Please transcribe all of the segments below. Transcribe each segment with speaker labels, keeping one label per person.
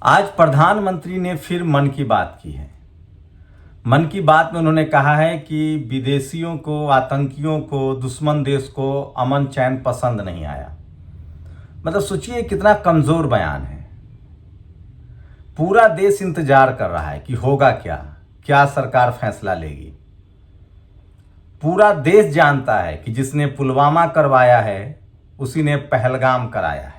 Speaker 1: आज प्रधानमंत्री ने फिर मन की बात की है। मन की बात में उन्होंने कहा है कि विदेशियों को, आतंकियों को, दुश्मन देश को अमन चैन पसंद नहीं आया। मतलब सोचिए कितना कमजोर बयान है। पूरा देश इंतजार कर रहा है कि होगा क्या, क्या सरकार फैसला लेगी। पूरा देश जानता है कि जिसने पुलवामा करवाया है उसी ने पहलगाम कराया है।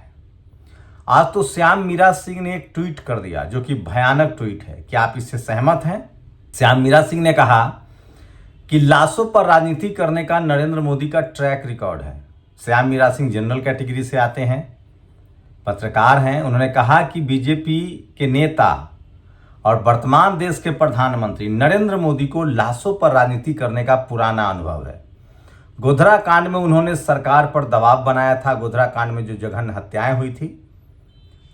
Speaker 1: आज तो श्याम मीरा सिंह ने एक ट्वीट कर दिया जो कि भयानक ट्वीट है। क्या आप इससे सहमत हैं? श्याम मीरा सिंह ने कहा कि लाशों पर राजनीति करने का नरेंद्र मोदी का ट्रैक रिकॉर्ड है। श्याम मीरा सिंह जनरल कैटेगरी से आते हैं, पत्रकार हैं। उन्होंने कहा कि बीजेपी के नेता और वर्तमान देश के प्रधानमंत्री नरेंद्र मोदी को लाशों पर राजनीति करने का पुराना अनुभव है। गोधरा कांड में उन्होंने सरकार पर दबाव बनाया था। गोधरा कांड में जो जघन्य हत्याएं हुई थी,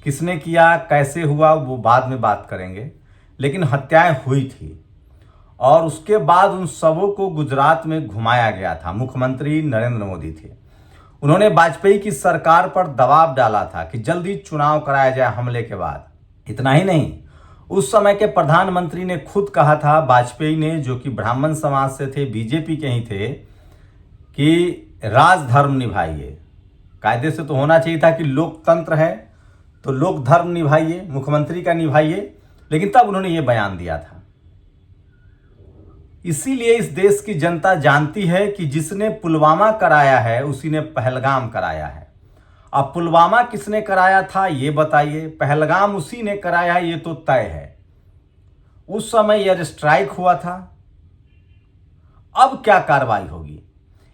Speaker 1: किसने किया, कैसे हुआ, वो बाद में बात करेंगे, लेकिन हत्याएं हुई थी और उसके बाद उन सबों को गुजरात में घुमाया गया था। मुख्यमंत्री नरेंद्र मोदी थे। उन्होंने वाजपेयी की सरकार पर दबाव डाला था कि जल्दी चुनाव कराया जाए हमले के बाद। इतना ही नहीं, उस समय के प्रधानमंत्री ने खुद कहा था, वाजपेयी ने, जो कि ब्राह्मण समाज से थे, बीजेपी के ही थे, कि राजधर्म निभाइए। कायदे से तो होना चाहिए था कि लोकतंत्र है तो लोक धर्म निभाइए, मुख्यमंत्री का निभाइए, लेकिन तब उन्होंने ये बयान दिया था। इसीलिए इस देश की जनता जानती है कि जिसने पुलवामा कराया है उसी ने पहलगाम कराया है। अब पुलवामा किसने कराया था ये बताइए, पहलगाम उसी ने कराया है ये तो तय है। उस समय एयर स्ट्राइक हुआ था। अब क्या कार्रवाई होगी?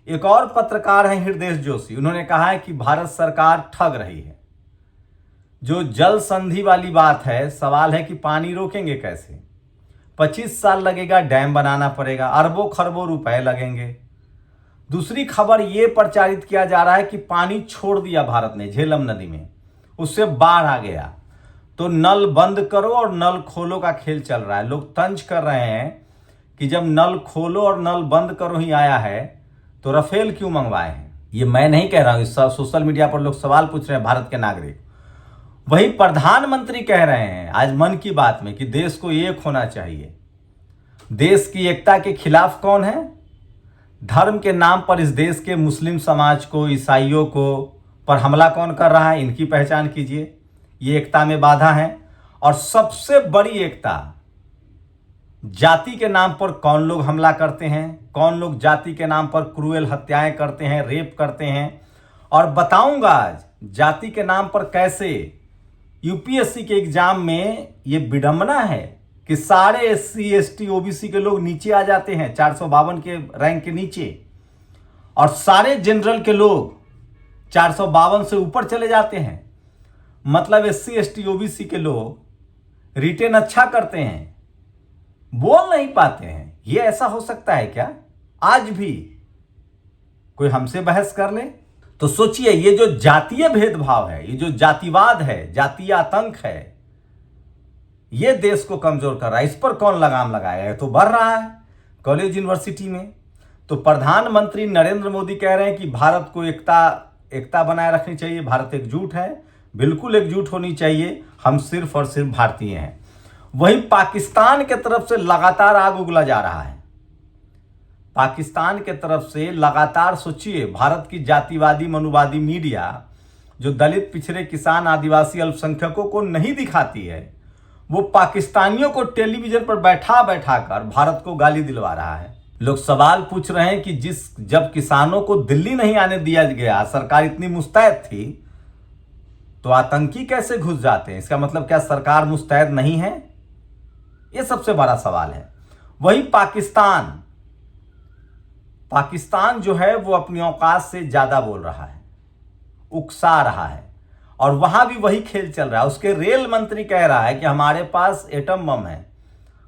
Speaker 1: एक और पत्रकार हैं हृदय जोशी, उन्होंने कहा है कि भारत सरकार ठग रही है। जो जल संधि वाली बात है, सवाल है कि पानी रोकेंगे कैसे? 25 साल लगेगा, डैम बनाना पड़ेगा, अरबों खरबों रुपए लगेंगे। दूसरी खबर यह प्रचारित किया जा रहा है कि पानी छोड़ दिया भारत ने झेलम नदी में, उससे बाढ़ आ गया तो नल बंद करो और नल खोलो का खेल चल रहा है। लोग तंज कर रहे हैं कि जब नल खोलो और नल बंद करो ही आया है तो राफेल क्यों मंगवाए हैं? ये मैं नहीं कह रहा हूं, सोशल मीडिया पर लोग सवाल पूछ रहे हैं, भारत के नागरिक। वही प्रधानमंत्री कह रहे हैं आज मन की बात में कि देश को एक होना चाहिए। देश की एकता के खिलाफ कौन है? धर्म के नाम पर इस देश के मुस्लिम समाज को, ईसाइयों को पर हमला कौन कर रहा है? इनकी पहचान कीजिए। ये एकता में बाधा है। और सबसे बड़ी एकता, जाति के नाम पर कौन लोग हमला करते हैं, कौन लोग जाति के नाम पर क्रूएल हत्याएं करते हैं, रेप करते हैं। और बताऊंगा आज जाति के नाम पर कैसे यूपीएससी के एग्जाम में ये विडंबना है कि सारे एससी, एसटी, ओबीसी के लोग नीचे आ जाते हैं, 452 के रैंक के नीचे, और सारे जनरल के लोग 452 से ऊपर चले जाते हैं। मतलब एससी, एसटी, ओबीसी के लोग रिटेन अच्छा करते हैं, बोल नहीं पाते हैं। ये ऐसा हो सकता है क्या? आज भी कोई हमसे बहस कर ले तो सोचिए, ये जो जातीय भेदभाव है, ये जो जातिवाद है, जातीय आतंक है, ये देश को कमजोर कर रहा है। इस पर कौन लगाम लगाएगा? ये तो बढ़ रहा है कॉलेज यूनिवर्सिटी में। तो प्रधानमंत्री नरेंद्र मोदी कह रहे हैं कि भारत को एकता बनाए रखनी चाहिए, भारत एकजुट है, बिल्कुल एकजुट होनी चाहिए, हम सिर्फ और सिर्फ भारतीय हैं। वहीं पाकिस्तान के तरफ से लगातार आग उगला जा रहा है। पाकिस्तान के तरफ से लगातार, सोचिए, भारत की जातिवादी मनुवादी मीडिया जो दलित, पिछड़े, किसान, आदिवासी, अल्पसंख्यकों को नहीं दिखाती है, वो पाकिस्तानियों को टेलीविजन पर बैठा बैठा कर भारत को गाली दिलवा रहा है। लोग सवाल पूछ रहे हैं कि जब किसानों को दिल्ली नहीं आने दिया गया, सरकार इतनी मुस्तैद थी, तो आतंकी कैसे घुस जाते हैं? इसका मतलब क्या सरकार मुस्तैद नहीं है? ये सबसे बड़ा सवाल है। वही पाकिस्तान जो है वो अपनी औकात से ज्यादा बोल रहा है, उकसा रहा है, और वहां भी वही खेल चल रहा है। उसके रेल मंत्री कह रहा है कि हमारे पास एटम बम है,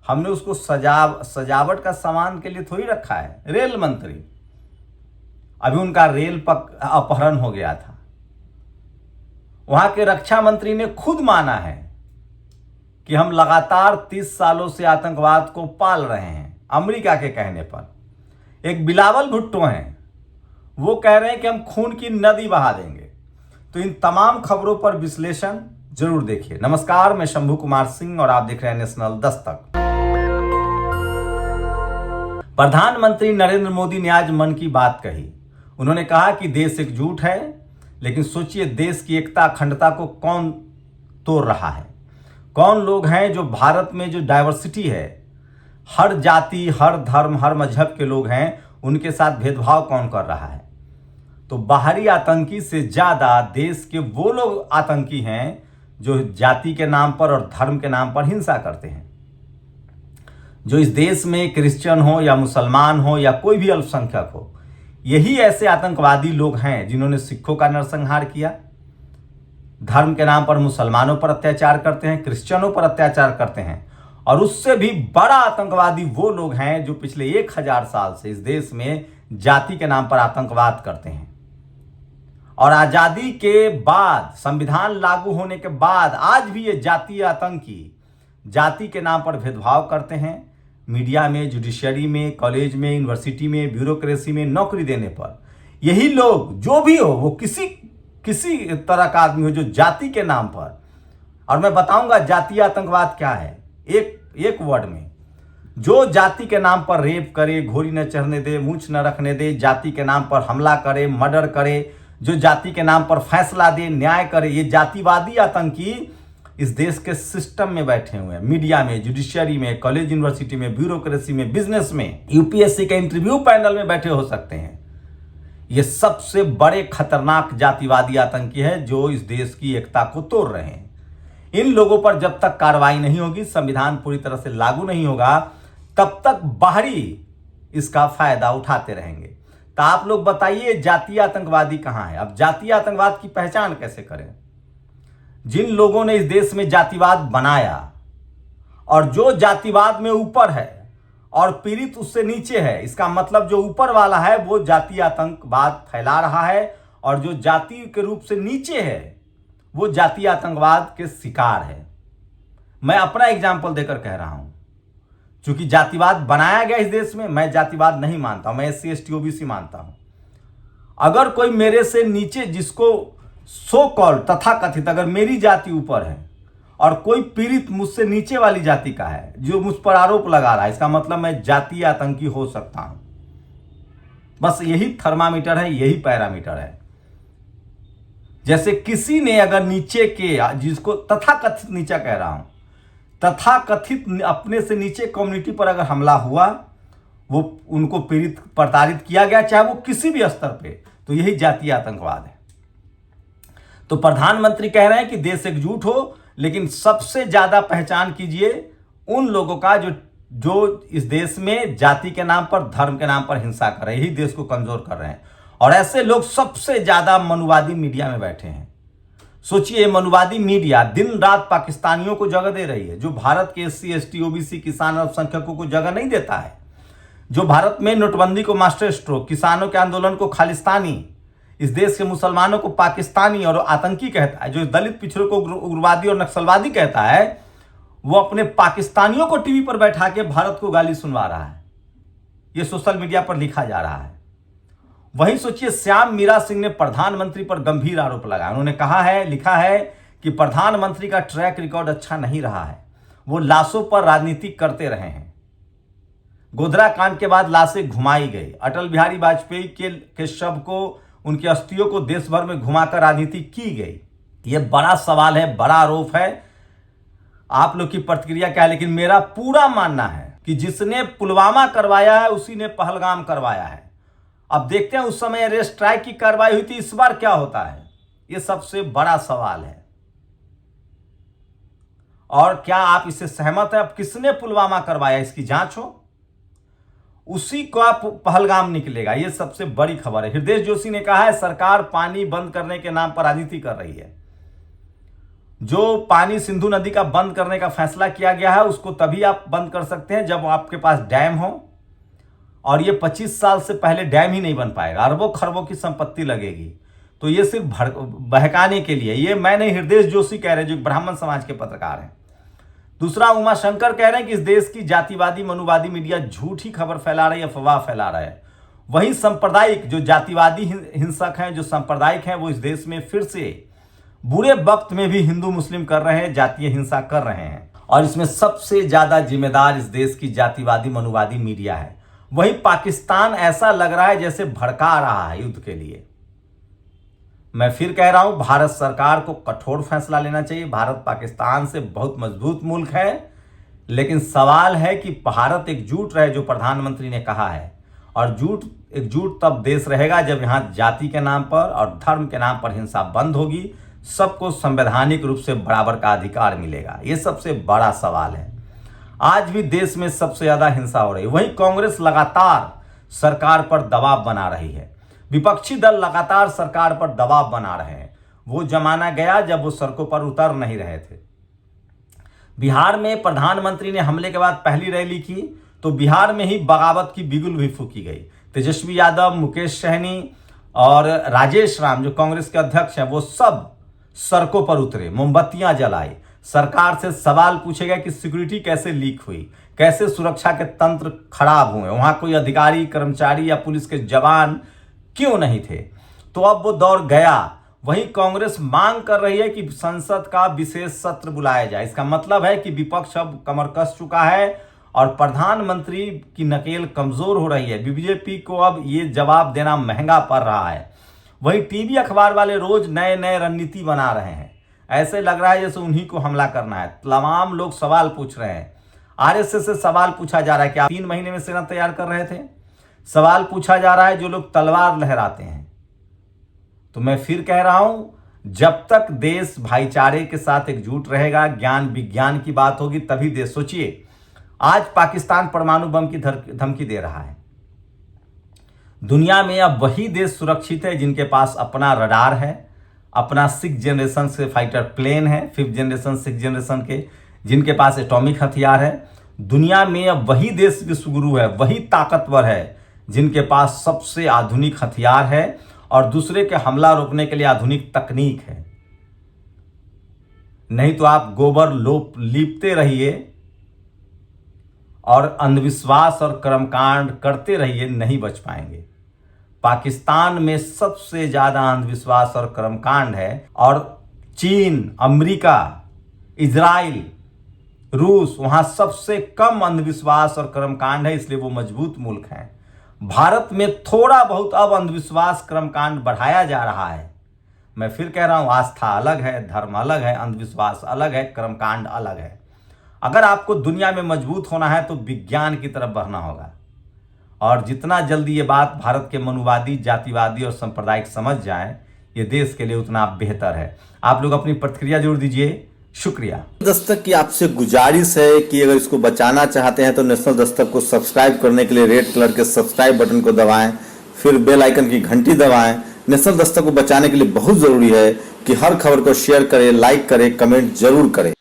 Speaker 1: हमने उसको सजावट का सामान के लिए थोड़ी रखा है। रेल मंत्री, अभी उनका रेल अपहरण हो गया था। वहां के रक्षा मंत्री ने खुद माना है कि हम लगातार 30 सालों से आतंकवाद को पाल रहे हैं, अमेरिका के कहने पर। एक बिलावल भुट्टो हैं, वो कह रहे हैं कि हम खून की नदी बहा देंगे। तो इन तमाम खबरों पर विश्लेषण जरूर देखिए। नमस्कार, मैं शंभू कुमार सिंह और आप देख रहे हैं नेशनल दस्तक। प्रधानमंत्री नरेंद्र मोदी ने आज मन की बात कही। उन्होंने कहा कि देश एकजुट है, लेकिन सोचिए देश की एकता अखंडता को कौन तोड़ रहा है? कौन लोग हैं जो भारत में जो डाइवर्सिटी है, हर जाति, हर धर्म, हर मजहब के लोग हैं, उनके साथ भेदभाव कौन कर रहा है? तो बाहरी आतंकी से ज्यादा देश के वो लोग आतंकी हैं जो जाति के नाम पर और धर्म के नाम पर हिंसा करते हैं। जो इस देश में क्रिश्चियन हो या मुसलमान हो या कोई भी अल्पसंख्यक हो, यही ऐसे आतंकवादी लोग हैं जिन्होंने सिखों का नरसंहार किया, धर्म के नाम पर मुसलमानों पर अत्याचार करते हैं, क्रिश्चियनों पर अत्याचार करते हैं। और उससे भी बड़ा आतंकवादी वो लोग हैं जो पिछले 1000 साल से इस देश में जाति के नाम पर आतंकवाद करते हैं। और आजादी के बाद, संविधान लागू होने के बाद आज भी ये जातीय आतंकी जाति के नाम पर भेदभाव करते हैं। मीडिया में, जुडिशरी में, कॉलेज में, यूनिवर्सिटी में, ब्यूरोक्रेसी में नौकरी देने पर यही लोग, जो भी हो, वो किसी तरह का आदमी हो, जो जाति के नाम पर, और मैं बताऊंगा जातीय आतंकवाद क्या है एक वर्ड में, जो जाति के नाम पर रेप करे, घोड़ी न चढ़ने दे, मूंछ न रखने दे, जाति के नाम पर हमला करे, मर्डर करे, जो जाति के नाम पर फैसला दे, न्याय करे, ये जातिवादी आतंकी इस देश के सिस्टम में बैठे हुए हैं। मीडिया में, जुडिशरी में, कॉलेज यूनिवर्सिटी में, ब्यूरोक्रेसी में, बिजनेस में, यूपीएससी के इंटरव्यू पैनल में बैठे हो सकते हैं। ये सबसे बड़े खतरनाक जातिवादी आतंकी है जो इस देश की एकता को तोड़ रहे हैं। इन लोगों पर जब तक कार्रवाई नहीं होगी, संविधान पूरी तरह से लागू नहीं होगा, तब तक बाहरी इसका फायदा उठाते रहेंगे। तो आप लोग बताइए जातीय आतंकवादी कहां है? अब जातीय आतंकवाद की पहचान कैसे करें? जिन लोगों ने इस देश में जातिवाद बनाया और जो जातिवाद में ऊपर है और पीड़ित उससे नीचे है, इसका मतलब जो ऊपर वाला है वो जातीय आतंकवाद फैला रहा है और जो जाति के रूप से नीचे है वो जातीय आतंकवाद के शिकार है। मैं अपना एग्जाम्पल देकर कह रहा हूं, क्योंकि जातिवाद बनाया गया इस देश में। मैं जातिवाद नहीं मानता हूं, मैं SC ST OBC मानता हूं। अगर कोई मेरे से नीचे, जिसको सो कॉल्ड तथाकथित, अगर मेरी जाति ऊपर है और कोई पीड़ित मुझसे नीचे वाली जाति का है जो मुझ पर आरोप लगा रहा है, इसका मतलब मैं जातीय आतंकी हो सकता हूं। बस यही थर्मामीटर है, यही पैरामीटर है। जैसे किसी ने अगर नीचे के, जिसको तथाकथित नीचा कह रहा हूं, तथाकथित अपने से नीचे कम्युनिटी पर अगर हमला हुआ, वो उनको पीड़ित प्रताड़ित किया गया, चाहे वो किसी भी स्तर पे, तो यही जातीय आतंकवाद है। तो प्रधानमंत्री कह रहे हैं कि देश एकजुट हो, लेकिन सबसे ज्यादा पहचान कीजिए उन लोगों का जो इस देश में जाति के नाम पर, धर्म के नाम पर हिंसा कर रहे हैं, यही देश को कमजोर कर रहे हैं। और ऐसे लोग सबसे ज्यादा मनुवादी मीडिया में बैठे हैं। सोचिए, मनुवादी मीडिया दिन रात पाकिस्तानियों को जगह दे रही है, जो भारत के SC ST OBC किसान अल्पसंख्यकों को जगह नहीं देता है, जो भारत में नोटबंदी को मास्टर स्ट्रोक, किसानों के आंदोलन को खालिस्तानी, इस देश के मुसलमानों को पाकिस्तानी और आतंकी कहता है, जो दलित पिछड़ों को उग्रवादी और नक्सलवादी कहता है, वो अपने पाकिस्तानियों को टीवी पर बैठा के भारत को गाली सुनवा रहा है। ये सोशल मीडिया पर लिखा जा रहा है। वहीं सोचिए, श्याम मीरा सिंह ने प्रधानमंत्री पर गंभीर आरोप लगाया। उन्होंने कहा है, लिखा है कि प्रधानमंत्री का ट्रैक रिकॉर्ड अच्छा नहीं रहा है, वो लाशों पर राजनीति करते रहे हैं। गोधरा कांड के बाद लाशें घुमाई गई, अटल बिहारी वाजपेयी के शव को, उनकी अस्थियों को देश भर में घुमाकर राजनीति की गई। यह बड़ा सवाल है, बड़ा आरोप है। आप लोग की प्रतिक्रिया क्या है? लेकिन मेरा पूरा मानना है कि जिसने पुलवामा करवाया है उसी ने पहलगाम करवाया है। अब देखते हैं, उस समय एयर स्ट्राइक की कार्रवाई हुई थी, इस बार क्या होता है? यह सबसे बड़ा सवाल है। और क्या आप इससे सहमत हैं? अब किसने पुलवामा करवाया, इसकी जांच हो, उसी का पहलगाम निकलेगा। यह सबसे बड़ी खबर है। हृदय जोशी ने कहा है, सरकार पानी बंद करने के नाम पर राजनीति कर रही है। जो पानी सिंधु नदी का बंद करने का फैसला किया गया है, उसको तभी आप बंद कर सकते हैं जब आपके पास डैम हो, और ये 25 साल से पहले डैम ही नहीं बन पाएगा, अरबों खरबों की संपत्ति लगेगी। तो ये सिर्फ बहकाने के लिए, ये मैं नहीं, हृदय जोशी कह रहे हैं, जो ब्राह्मण समाज के पत्रकार हैं। दूसरा, उमा शंकर कह रहे हैं कि इस देश की जातिवादी मनुवादी मीडिया झूठी खबर फैला रही है, अफवाह फैला रहा है। वहीं सांप्रदायिक जो जातिवादी हिंसक हैं, जो सांप्रदायिक हैं, वो इस देश में फिर से बुरे वक्त में भी हिंदू मुस्लिम कर रहे हैं, जातीय हिंसा कर रहे हैं। और इसमें सबसे ज्यादा जिम्मेदार इस देश की जातिवादी मनुवादी मीडिया है। वहीं पाकिस्तान ऐसा लग रहा है जैसे भड़का रहा है युद्ध के लिए। मैं फिर कह रहा हूं, भारत सरकार को कठोर फैसला लेना चाहिए। भारत पाकिस्तान से बहुत मजबूत मुल्क है, लेकिन सवाल है कि भारत एकजुट रहे, जो प्रधानमंत्री ने कहा है। और एकजुट तब देश रहेगा जब यहां जाति के नाम पर और धर्म के नाम पर हिंसा बंद होगी, सबको संवैधानिक रूप से बराबर का अधिकार मिलेगा। ये सबसे बड़ा सवाल है। आज भी देश में सबसे ज्यादा हिंसा हो रही है। वहीं कांग्रेस लगातार सरकार पर दबाव बना रही है। विपक्षी दल लगातार सरकार पर दबाव बना रहे हैं। वो जमाना गया जब वो सड़कों पर उतर नहीं रहे थे। बिहार में प्रधानमंत्री ने हमले के बाद पहली रैली की तो बिहार में ही बगावत की बिगुल भी फूकी गई। तेजस्वी यादव, मुकेश सहनी और राजेश राम, जो कांग्रेस के अध्यक्ष हैं, वो सब सड़कों पर उतरे, मोमबत्तियां जलाई, सरकार से सवाल पूछे गए कि सिक्योरिटी कैसे लीक हुई, कैसे सुरक्षा के तंत्र खराब हुए, वहां कोई अधिकारी, कर्मचारी या पुलिस के जवान क्यों नहीं थे। तो अब वो दौर गया। वहीं कांग्रेस मांग कर रही है कि संसद का विशेष सत्र बुलाया जाए। इसका मतलब है कि विपक्ष अब कमर कस चुका है और प्रधानमंत्री की नकेल कमजोर हो रही है। बीजेपी को अब ये जवाब देना महंगा पड़ रहा है। वहीं टीवी अखबार वाले रोज नए नए रणनीति बना रहे हैं। ऐसे लग रहा है जैसे उन्हीं को हमला करना है। तमाम लोग सवाल पूछ रहे हैं। आरएसएस से सवाल पूछा जा रहा है कि आप 3 महीने में सेना तैयार कर रहे थे। सवाल पूछा जा रहा है जो लोग तलवार लहराते हैं। तो मैं फिर कह रहा हूं, जब तक देश भाईचारे के साथ एकजुट रहेगा, ज्ञान विज्ञान की बात होगी, तभी देश। सोचिए, आज पाकिस्तान परमाणु बम की धमकी दे रहा है। दुनिया में अब वही देश सुरक्षित है जिनके पास अपना रडार है, अपना 6th जनरेशन से फाइटर प्लेन है, 5th जनरेशन 6th जनरेशन के, जिनके पास एटॉमिक हथियार है। दुनिया में अब वही देश विश्वगुरु है, वही ताकतवर है जिनके पास सबसे आधुनिक हथियार है और दूसरे के हमला रोकने के लिए आधुनिक तकनीक है। नहीं तो आप गोबर लीपते रहिए और अंधविश्वास और कर्मकांड करते रहिए, नहीं बच पाएंगे। पाकिस्तान में सबसे ज्यादा अंधविश्वास और कर्मकांड है और चीन, अमेरिका, इजराइल, रूस, वहां सबसे कम अंधविश्वास और कर्मकांड है, इसलिए वो मजबूत मुल्क हैं। भारत में थोड़ा बहुत अब अंधविश्वास कर्मकांड बढ़ाया जा रहा है। मैं फिर कह रहा हूं, आस्था अलग है, धर्म अलग है, अंधविश्वास अलग है, कर्मकांड अलग है। अगर आपको दुनिया में मजबूत होना है तो विज्ञान की तरफ बढ़ना होगा। और जितना जल्दी ये बात भारत के मनुवादी, जातिवादी और सांप्रदायिक समझ जाए, ये देश के लिए उतना बेहतर है। आप लोग अपनी प्रतिक्रिया जरूर दीजिए। शुक्रिया।
Speaker 2: दस्तक की आपसे गुजारिश है कि अगर इसको बचाना चाहते हैं तो नेशनल दस्तक को सब्सक्राइब करने के लिए रेड कलर के सब्सक्राइब बटन को दबाएं, फिर बेल आइकन की घंटी दबाएं। नेशनल दस्तक को बचाने के लिए बहुत जरूरी है कि हर खबर को शेयर करें, लाइक करें, कमेंट जरूर करें।